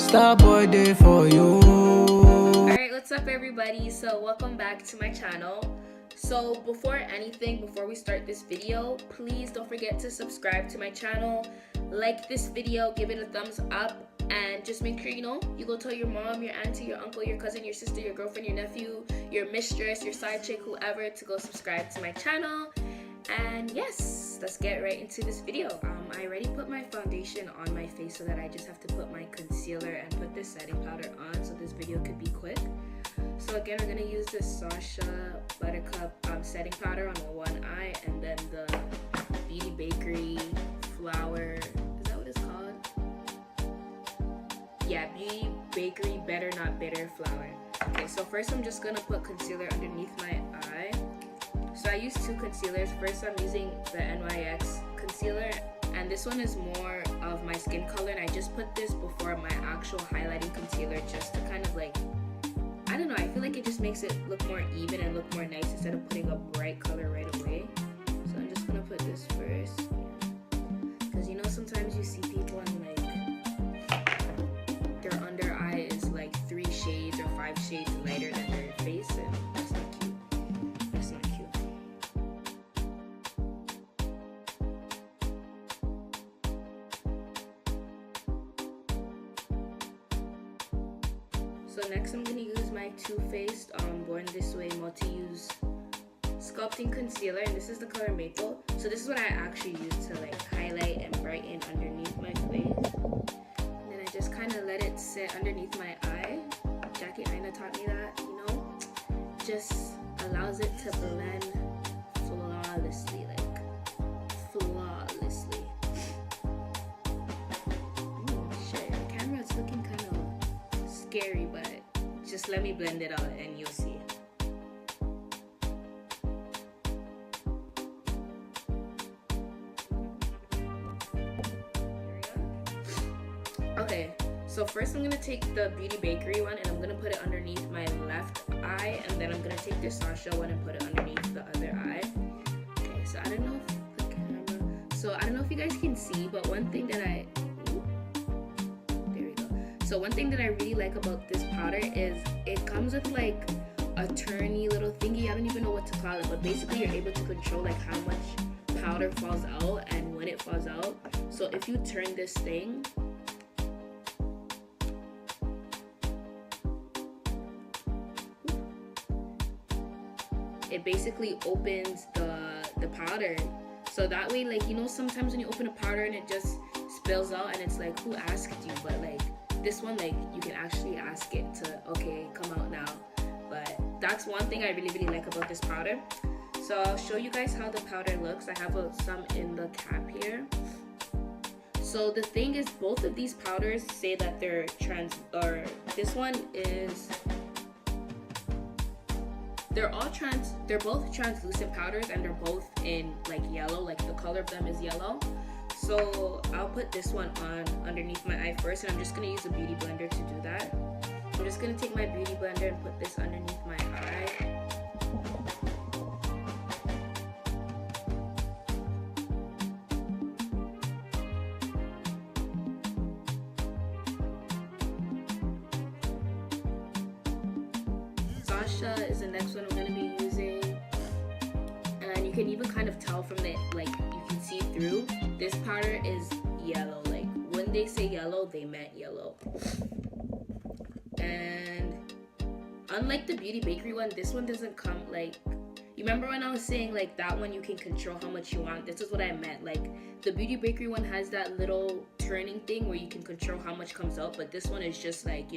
Star boy day for you. Alright, what's up everybody? So welcome back to my channel. So before we start this video, please don't forget to subscribe to my channel, like this video, give it a thumbs up, and just make sure you go tell your mom, your auntie, your uncle, your cousin, your sister, your girlfriend, your nephew, your mistress, your side chick, whoever, to go subscribe to my channel. And yes, let's get right into this video. I already put my foundation on my face so that I just have to put my concealer and put this setting powder on, so this video could be quick. So again, we're gonna use this Sacha Buttercup setting powder on one eye, and then the Beauty Bakery flower, is that what it's called? Yeah, Beauty Bakery Better Not Bitter flower. Okay, so first I'm just gonna put concealer underneath my eye. So I use two concealers. First I'm using the NYX concealer, and this one is more of my skin color, and I just put this before my actual highlighting concealer just to kind of like, I don't know, I feel like it just makes it look more even and look more nice instead of putting a bright color right away. So I'm just gonna put this first, because sometimes you see people and like their under eye is like 3 shades or 5 shades lighter than their face, and that's not cute. That's not cute. So next I'm going to use my Too Faced Born This Way multi-use sculpting concealer, and this is the color Maple. So this is what I actually use to like highlight and brighten underneath my face. And then I just kind of let it sit underneath my eye. Jackie Aina taught me that, just allows it to blend flawlessly, like flawlessly. Shit, the camera is looking kind of scary, but just let me blend it out and you'll see. Okay, so first I'm gonna take the Beauty Bakery one and I'm gonna put it underneath my left eye, and then I'm gonna take the Sacha one and put it underneath the other eye. Okay, so I don't know if you guys can see, but one thing that So one thing that I really like about this powder is it comes with like a turny little thingy. I don't even know what to call it, but basically you're able to control like how much powder falls out and when it falls out. So if you turn this thing, it basically opens the powder. So that way, like, sometimes when you open a powder and it just spills out and it's like, who asked you? But like, this one, like, you can actually ask it to, okay, come out now. But that's one thing I really like about this powder. So I'll show you guys how the powder looks. I have some in the cap here. So the thing is, both of these powders say that they're this one is, they're both translucent powders, and they're both in like yellow, like the color of them is yellow. So I'll put this one on underneath my eye first, and I'm just going to use a beauty blender to do that. I'm just going to take my beauty blender and put this underneath my eye. Sacha is the next one I'm going to be using, and you can even kind of tell from the, like, you can see through, this powder is yellow. Like, when they say yellow, they meant yellow. And unlike the Beauty Bakery one, this one doesn't come like, you remember when I was saying like that one you can control how much you want? This is what I meant. Like, the Beauty Bakery one has that little turning thing where you can control how much comes out, but this one is just like,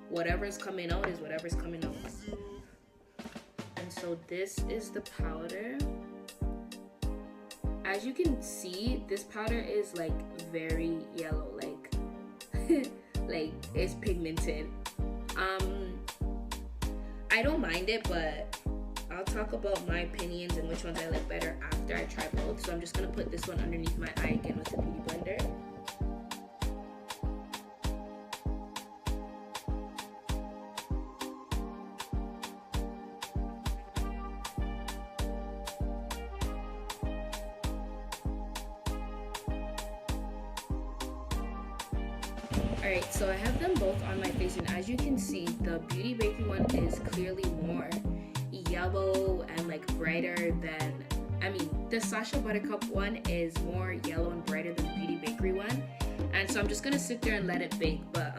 whatever's coming out is whatever's coming out. And so this is the powder. As you can see, this powder is like very yellow, like like it's pigmented. I don't mind it, but I'll talk about my opinions and which ones I like better after I try both. So I'm just gonna put this one underneath my eye again with the beauty blender. Alright, so I have them both on my face, and as you can see, the Beauty Bakery one is clearly more yellow and like brighter than, the Sacha Buttercup one is more yellow and brighter than the Beauty Bakery one. And so I'm just gonna sit there and let it bake. But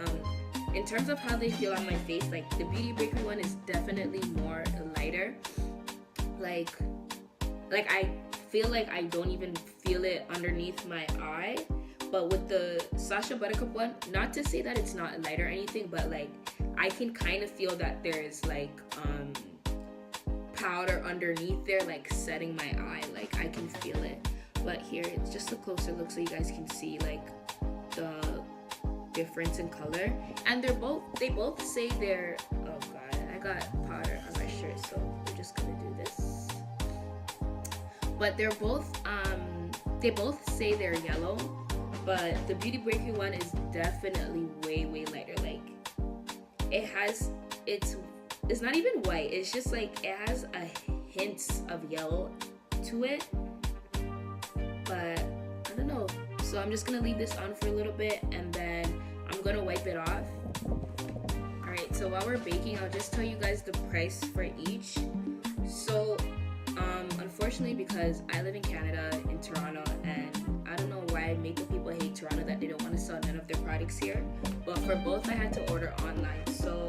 in terms of how they feel on my face, like the Beauty Bakery one is definitely more lighter. Like I feel like I don't even feel it underneath my eye. But with the Sacha Buttercup one, not to say that it's not light or anything, but like I can kind of feel that there's like powder underneath there, like setting my eye. Like I can feel it. But here, it's just a closer look so you guys can see like the difference in color. And they both say they're, oh god, I got powder on my shirt, so we're just gonna do this. But they're both they both say they're yellow. But the Beauty Bakery one is definitely way lighter. Like it's not even white. It's just like it has a hint of yellow to it. But I don't know. So I'm just gonna leave this on for a little bit, and then I'm gonna wipe it off. Alright, so while we're baking, I'll just tell you guys the price for each. So unfortunately, because I live in Canada, in Toronto, and I don't know why makeup people hate Toronto, that they don't want to sell none of their products here. But for both, I had to order online. So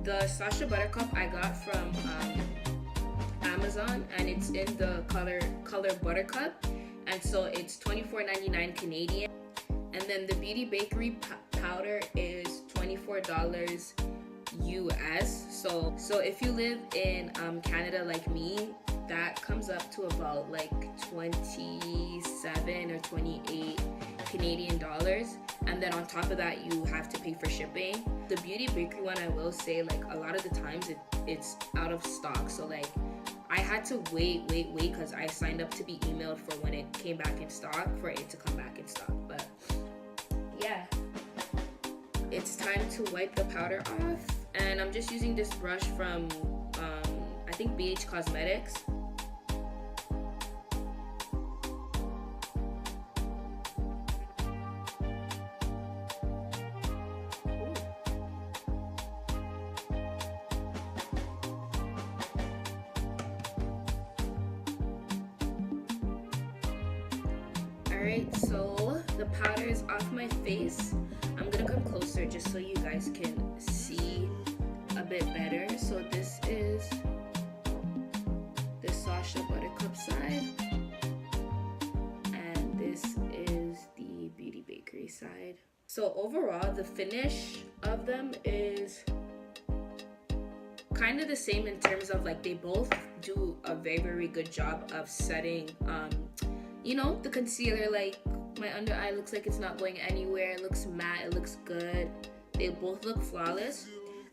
the Sacha Buttercup I got from Amazon, and it's in the color Buttercup, and so it's $24.99 Canadian. And then the Beauty Bakery powder is $24 US. So if you live in Canada like me, that comes up to about like 27 or 28 Canadian dollars. And then on top of that, you have to pay for shipping. The Beauty Bakery one, I will say, like a lot of the times it's out of stock. So like I had to wait because I signed up to be emailed for when it came back in stock, for it to come back in stock. But yeah, it's time to wipe the powder off. And I'm just using this brush from I think BH Cosmetics. Alright, so the powder is off my face. I'm gonna come closer just so you guys can see a bit better. So this is the Sacha Buttercup side, and this is the Beauty Bakery side. So overall, the finish of them is kind of the same in terms of like they both do a very good job of setting you know, the concealer. Like my under eye looks like it's not going anywhere. It looks matte, it looks good. They both look flawless.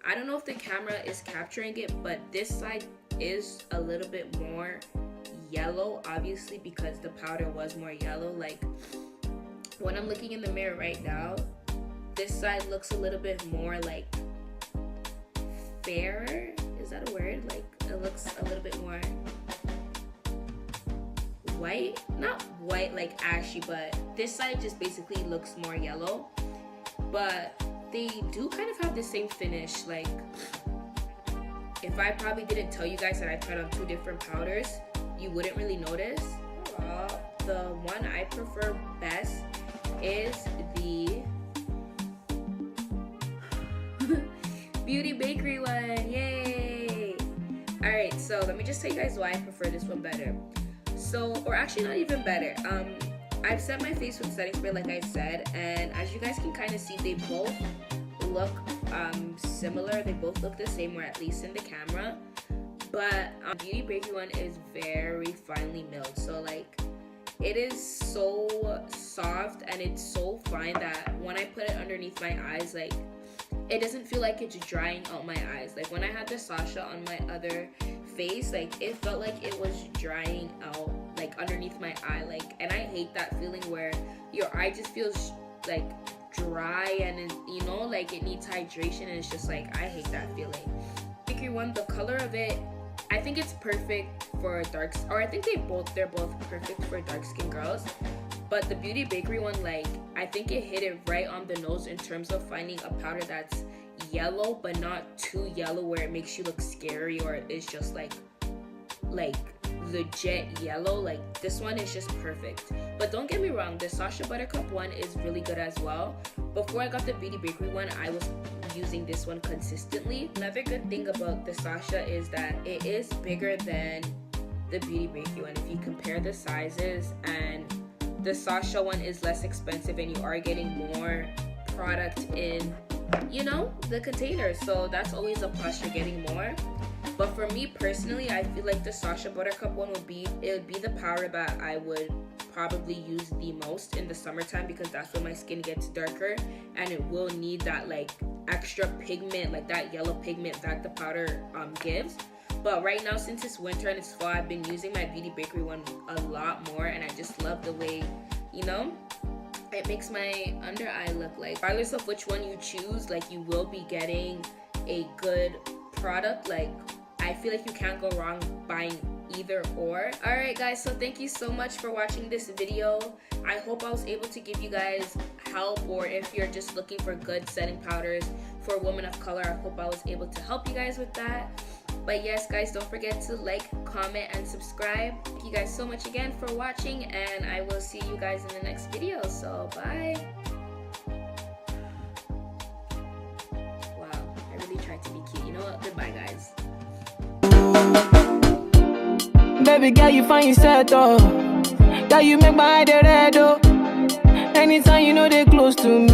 I don't know if the camera is capturing it, but this side is a little bit more yellow, obviously because the powder was more yellow. Like when I'm looking in the mirror right now, this side looks a little bit more like fairer. Is that a word? Like it looks a little bit more white, not white like ashy, but this side just basically looks more yellow. But they do kind of have the same finish. Like if I probably didn't tell you guys that I tried on two different powders, you wouldn't really notice. The one I prefer best is the Beauty Bakery one. Yay! Alright, so let me just tell you guys why I prefer this one better. So, or actually not even better. I've set my face with setting spray like I said, and as you guys can kind of see, they both look similar. They both look the same, or at least in the camera. But Beauty Bakery one is very finely milled. So like it is so soft and it's so fine that when I put it underneath my eyes, like it doesn't feel like it's drying out my eyes. Like when I had the Sacha on my other face, like it felt like it was drying out like underneath my eye. Like, and I hate that feeling where your eye just feels like dry and you know, like it needs hydration, and it's just like I hate that feeling. Bakery one, the color of it, I think it's perfect for darks, or I think they're both perfect for dark skin girls. But the Beauty Bakery one, like, I think it hit it right on the nose in terms of finding a powder that's yellow but not too yellow where it makes you look scary or it's just like legit yellow. Like, this one is just perfect. But don't get me wrong, the Sacha Buttercup one is really good as well. Before I got the Beauty Bakery one, I was using this one consistently. Another good thing about the Sacha is that it is bigger than the Beauty Bakery one if you compare the sizes, and the Sacha one is less expensive and you are getting more product in, you know, the container. So that's always a plus, you're getting more. But for me personally, I feel like the Sacha Buttercup one would be the powder that I would probably use the most in the summertime, because that's when my skin gets darker and it will need that like extra pigment, like that yellow pigment that the powder gives. But right now, since it's winter and it's fall, I've been using my Beauty Bakery one a lot more, and I just love the way, you know, it makes my under eye look like. Regardless of which one you choose, like, you will be getting a good product. Like, I feel like you can't go wrong buying either or. Alright guys, so thank you so much for watching this video. I hope I was able to give you guys help, or if you're just looking for good setting powders for women of color, I hope I was able to help you guys with that. But yes guys, don't forget to like, comment, and subscribe. Thank you guys so much again for watching, and I will see you guys in the next video. So bye. Wow, I really tried to be cute. You know what? Goodbye guys. Baby girl, you find yourself, oh. Girl, you make my head red, oh. Anytime you know they close to me.